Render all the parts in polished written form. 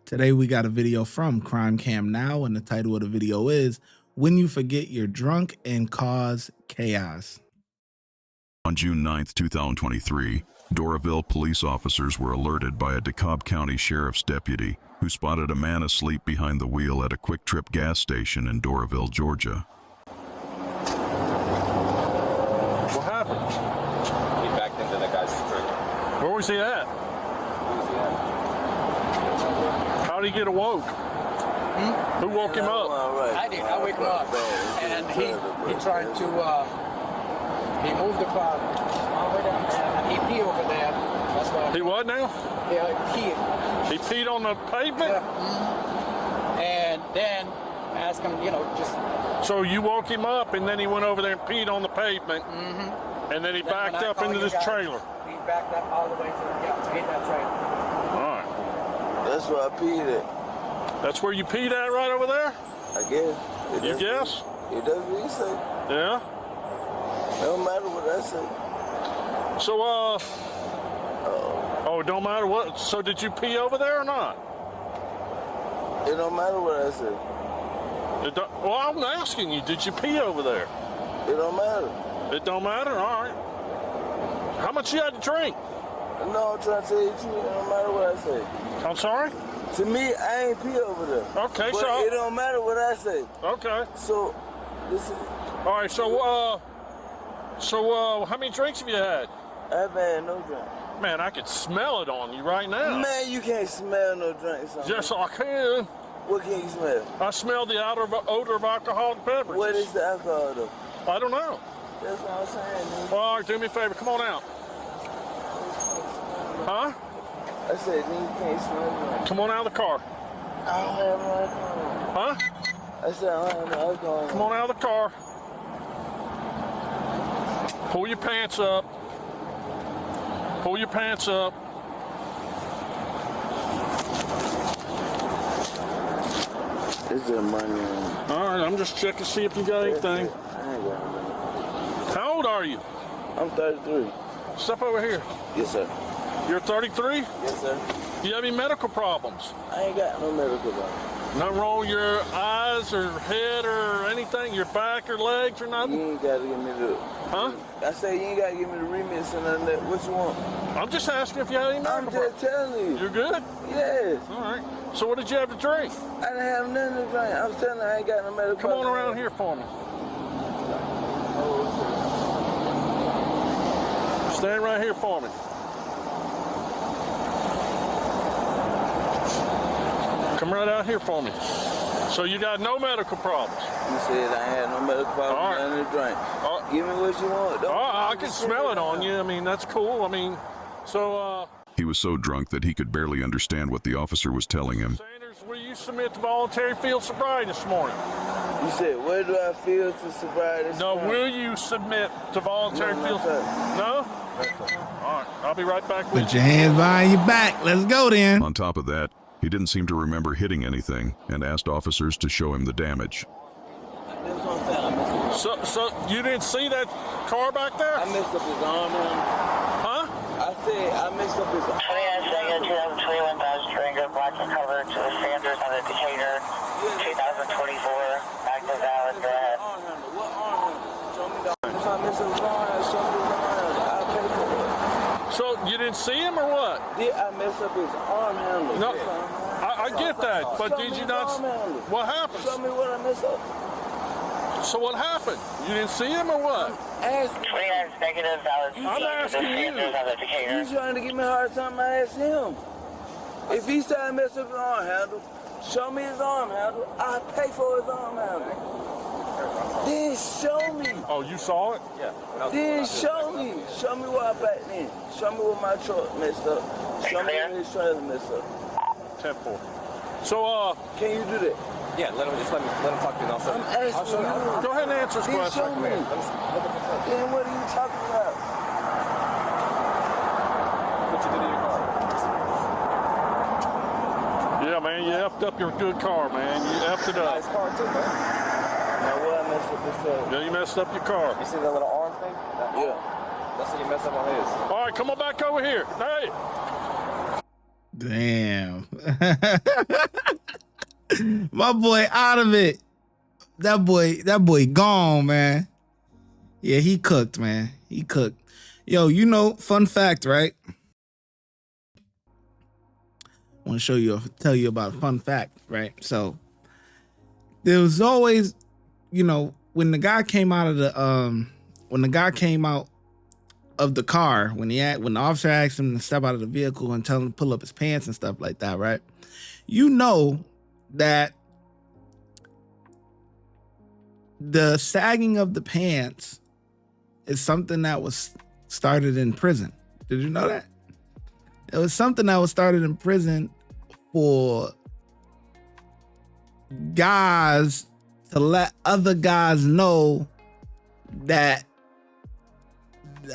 Today we got a video from Crime Cam Now, and the title of the video is When You Forget You're Drunk and Cause Chaos. On June 9, 2023, Doraville police officers were alerted by a DeKalb County Sheriff's deputy who spotted a man asleep behind the wheel at a Quick Trip gas station in Doraville, Georgia. What happened? He backed into the guy's street. Where was he at? How did he get awoke? Who woke him up? I did. I wake him up, and he tried to he moved the car over there, and he peed over there. That's why. He what now? Yeah, He peed on the pavement? Yeah. And then I asked him, just. So you woke him up, and then he went over there and peed on the pavement, and then he backed up into this trailer. He backed up all the way to that trailer. All right. That's where I peed at. That's where you peed at, right over there? I guess. You guess? It does what he say. Yeah? It don't matter what I say. So, oh, it don't matter what? So did you pee over there or not? It don't matter what I say. Well, I'm asking you, did you pee over there? It don't matter. It don't matter? All right. How much you had to drink? No, I'm trying to tell you the truth. It don't matter what I say. I'm sorry? To me, I ain't pee over there. Okay, but so... it don't matter what I say. Okay. So, listen. All right, so how many drinks have you had? I haven't had no drink. Man, I could smell it on you right now. Man, you can't smell no drinks on Yes, me. I can. What can you smell? I smell the odor of alcoholic beverages. What is the alcohol, though? I don't know. That's what I'm saying, man. Well, all right, do me a favor. Come on out. Huh? I said, then you can't smell drink. Come on out of the car. I don't have no alcohol. Huh? I said, I don't have no alcohol. Come on out of the car. Pull your pants up. Pull your pants up. It's just money. All right, I'm just checking to see if you got anything. I ain't got nothing. How old are you? I'm 33. Step over here. Yes, sir. You're 33? Yes, sir. Do you have any medical problems? I ain't got no medical problem. Nothing wrong with your eyes or head or anything? Your back or legs or nothing? You ain't got to give me the... Huh? I say you ain't got to give me the remix and none of that. What you want? I'm just asking if you had any medical I'm problems. just telling you. You're good? Yes. All right. So what did you have to drink? I didn't have nothing to drink. I was telling you I ain't got no medical Come on problem. around here for me. Stand right here for me. Come right out here for me. So you got no medical problems? You said I had no medical problem, All right. nothing to drink. Give me what you want. Don't I can smell it on you. I mean, that's cool. I mean, so... He was so drunk that he could barely understand what the officer was telling him. Sanders, will you submit to voluntary field sobriety this morning? You said, where do I feel to sobriety? No, will you submit to voluntary field? No? All right, I'll be right back with you. Put your hands behind your back. Let's go then. On top of that, he didn't seem to remember hitting anything and asked officers to show him the damage. That's what I'm saying. I messed up. So you didn't see that car back there? I messed up his arm. Huh? I said I messed up his arm. 29 2021 Dodge Durango, black and covered to the Sanders on the Decatur, 2024, active valid, go ahead. Arm handle. What arm handle? Show me the arm. If I mess up his arm handle, show me the arm handle. I'll pay for it. So you didn't see him or what? Did I mess up his arm handle? No, Yes, arm handle. I get that, but Show did me you his not? arm handle. What happened? Show me what I messed up. So what happened? You didn't see him or what? Ask 29 negative, valid, I'm asking you. Sanders on the Decatur. You trying to give me a hard time, I asked him. If he said I messed up his arm handle, show me his arm handle. I'll pay for his arm handle. Then show me. Oh, you saw it? Yeah. Then show me. Show me where I back then. Show me where my truck messed up. Show me where his trailer messed up. 10-4. So, Can you do that? Yeah, let him talk to you. And I'm asking you. go ahead and answer his Then question. show me. Then what are you talking about? What you did in your car? Yeah, man, you effed up your good car, man. You effed it up. Nice car too, man. Now what I messed up this truck? Yeah, you messed up your car. You see that little arm thing? Yeah. That's what you messed up on his. All right, come on back over here. Hey. Damn. My boy out of it. That boy gone, man. Yeah, he cooked, man. He cooked. Yo, you know, fun fact, right? I want to tell you about a fun fact, right? So there was always, you know, when the guy came out of the car, when the officer asked him to step out of the vehicle and tell him to pull up his pants and stuff like that, right? You know that the sagging of the pants is something that was started in prison. Did you know that? It was something that was started in prison for guys to let other guys know that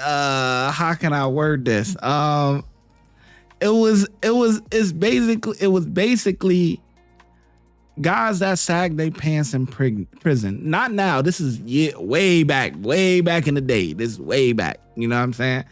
how can I word this? It was basically guys that sag their pants in prison. Not now. This is way back in the day. This is way back. You know what I'm saying?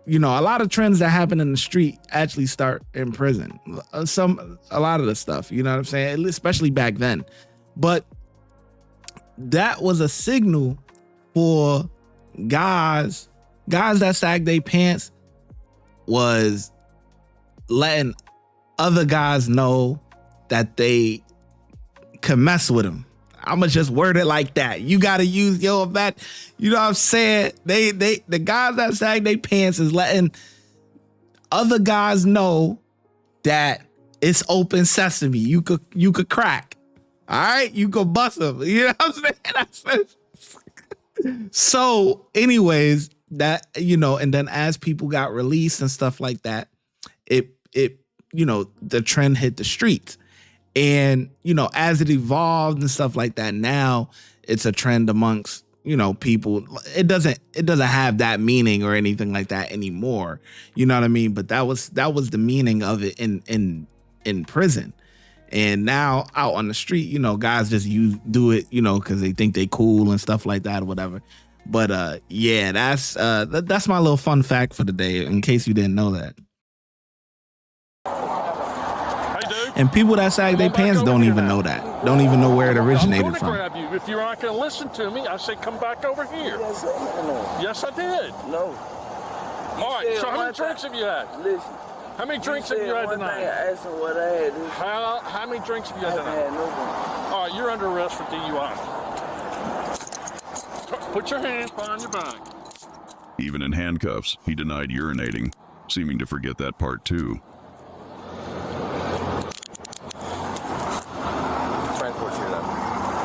You know, a lot of trends that happen in the street actually start in prison. A lot of the stuff, you know what I'm saying? Especially back then. But that was a signal for guys that sag their pants was letting other guys know that they can mess with them. I'ma just word it like that. You gotta use your back. You know what I'm saying? The guys that sag their pants is letting other guys know that it's open sesame. You could crack. All right, you could bust them. You know what I'm saying? So, anyways, that, you know, and then as people got released and stuff like that, it you know, the trend hit the streets. And, you know, as it evolved and stuff like that, now it's a trend amongst, you know, people. It doesn't have that meaning or anything like that anymore. You know what I mean? But that was the meaning of it in prison. And now out on the street, you know, guys just do it, you know, because they think they cool and stuff like that or whatever. But yeah, that's my little fun fact for the day, in case you didn't know that. And people that sag their pants don't even know that. Don't even know where it originated from. Grab you. If you're not going to listen to me, I said come back over here. Yes, I did. No. All right, so how many drinks have you had? Listen. How many drinks have you had tonight? I asked him what I had. How many drinks have you had tonight? I had no drink. All right, you're under arrest for DUI. Put your hands behind your back. Even in handcuffs, he denied urinating, seeming to forget that part too.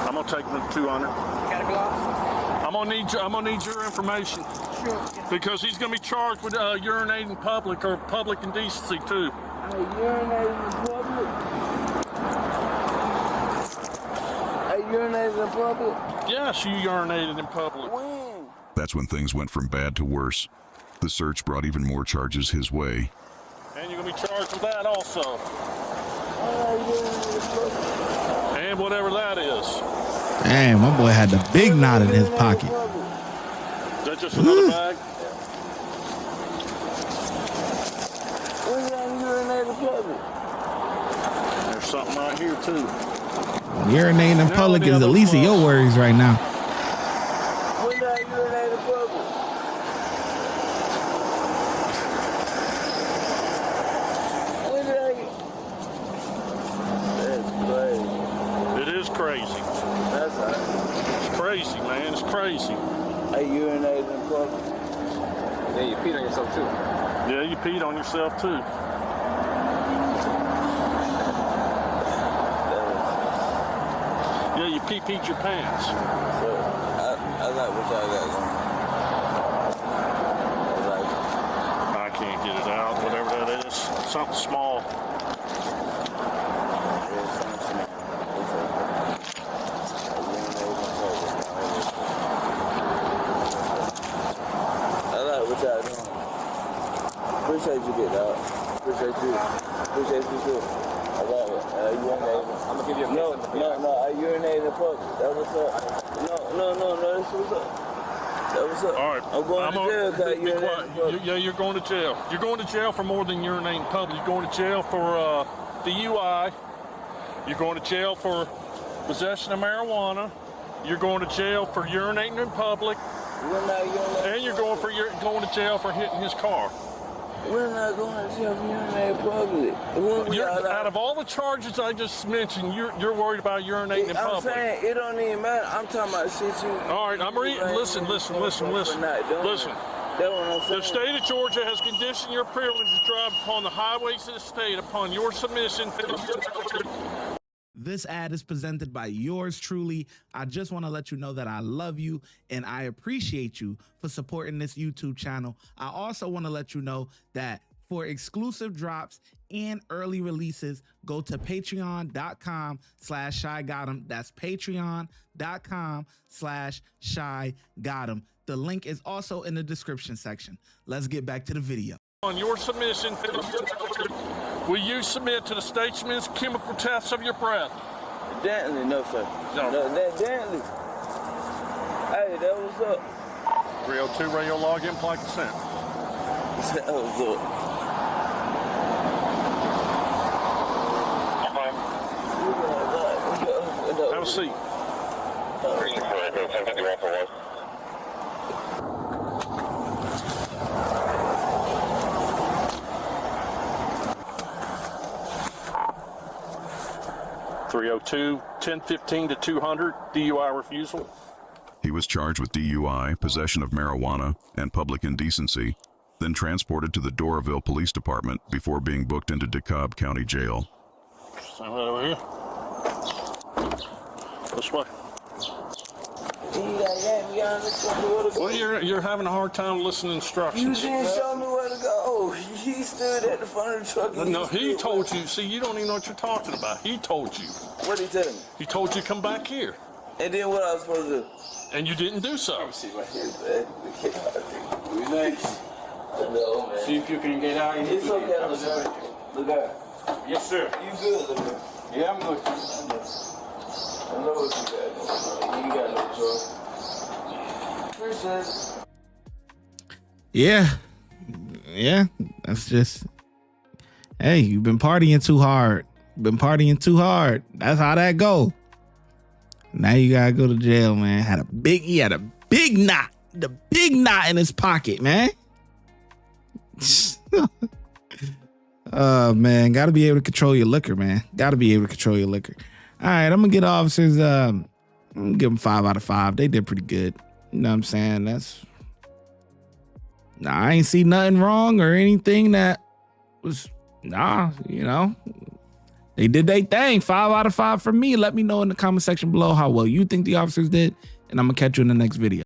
I'm gonna take the 200. Got a glove? I'm gonna need your information. Sure. Because he's gonna be charged with urinating in public or public indecency too. I urinated in public? I urinated in public? Yes, you urinated in public. When? That's when things went from bad to worse. The search brought even more charges his way. And you're gonna be charged with that also. I urinated in public. And whatever that is. Damn, my boy had the big knot in his pocket. Is that just another bag? When did I urinate in public? There's something right here too. Urinating in public is the least of your worries right now. When did I urinate in public? When did I... That's crazy. It is crazy. That's right. It's crazy, man. It's crazy. I urinated in public. Yeah, you peed on yourself too. Yeah, you peed on yourself too. Yeah, you pee-peed your pants. So, I like what y'all got going. I can't get it out, whatever that is. Something small. Appreciate you, get out. Appreciate you. Appreciate you too. I love it. You urinated. I'm gonna give you a No, I urinated in public. That was up. No, that's what's up. That was up. All right. I'm going to jail because be quiet. Yeah, you're going to jail. You're going to jail for more than urinating in public. You're going to jail for DUI. You're going to jail for possession of marijuana. You're going to jail for urinating in public. We're not urinating. And you're going to jail for hitting his car. We're not going to jail for urinating in public. Out of all the charges I just mentioned, you're worried about urinating in public. I'm saying it don't even matter. I'm talking about shit you. All right, I'm reading. Listen. Listen. That's what I'm saying. The state of Georgia has conditioned your privilege to drive upon the highways of the state upon your submission. This ad is presented by yours truly. I just want to let you know that I love you and I appreciate you for supporting this YouTube channel. I also want to let you know that for exclusive drops and early releases, go to patreon.com/ShyGotEm. That's patreon.com/ShyGotEm. The link is also in the description section. Let's get back to the video. On your submission, will you submit to the state's chemical tests of your breath? Definitely, no, sir. No. Definitely. Hey, that was up. 302 radio log imply consent. That was up. Have a seat. 302, 1015 to 200, DUI refusal. He was charged with DUI, possession of marijuana, and public indecency, then transported to the Doraville Police Department before being booked into DeKalb County Jail. Stand right over here. This way. Well, you're having a hard time listening to instructions. You didn't show me where to go. He stood at the front of the truck. No, he told you. See, you don't even know what you're talking about. He told you. What did he tell me? He told you to come back here. And then what I was supposed to do? And you didn't do so. See right here, man. Relax. No, man. See if you can get out. It's okay, look out. Yes, sir. You good, look out. Yeah, I'm good. I know what you got. You ain't got no choice. Appreciate it. Yeah, that's just, hey, you've been partying too hard. That's how that go. Now you gotta go to jail, man. He had a big knot, the big knot in his pocket, man. Man, gotta be able to control your liquor, man. All right, I'm gonna get officers, I'm gonna give them 5 out of 5. They did pretty good. You know what I'm saying? I ain't see nothing wrong or anything that was, you know. They did their thing. 5 out of 5 for me. Let me know in the comment section below how well you think the officers did, and I'm gonna catch you in the next video.